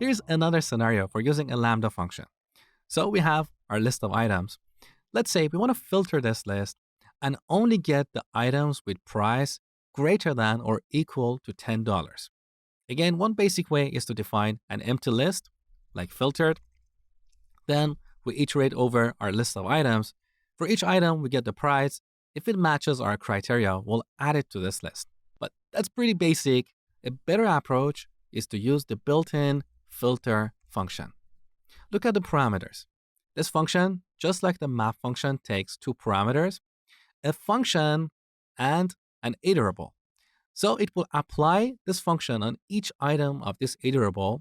Here's another scenario for using a lambda function. So we have our list of items. Let's say we want to filter this list and only get the items with price greater than or equal to $10. Again, one basic way is to define an empty list, like filtered. Then we iterate over our list of items. For each item, we get the price. If it matches our criteria, we'll add it to this list. But that's pretty basic. A better approach is to use the built-in filter function. Look at the parameters. This function, just like the map function, takes two parameters, a function and an iterable. So it will apply this function on each item of this iterable.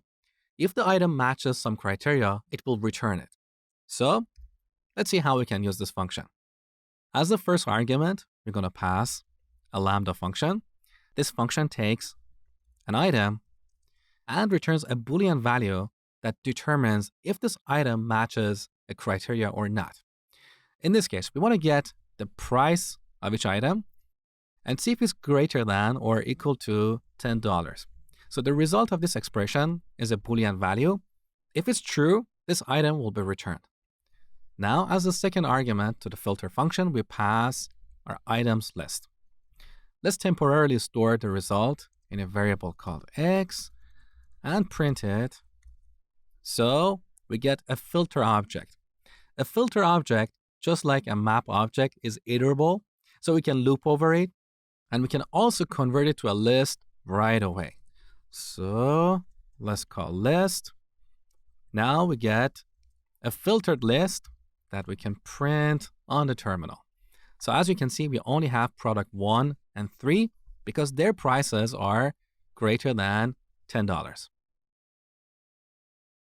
If the item matches some criteria, it will return it. So let's see how we can use this function. As the first argument, we're going to pass a lambda function. This function takes an item and returns a Boolean value that determines if this item matches a criteria or not. In this case, we want to get the price of each item and see if it's greater than or equal to $10. So the result of this expression is a Boolean value. If it's true, this item will be returned. Now, as the second argument to the filter function, we pass our items list. Let's temporarily store the result in a variable called x and print it. So we get a filter object. A filter object, just like a map object, is iterable, so we can loop over it, and we can also convert it to a list right away. So let's call list. Now we get a filtered list that we can print on the terminal. So as you can see, we only have product 1 and 3 because their prices are greater than $10.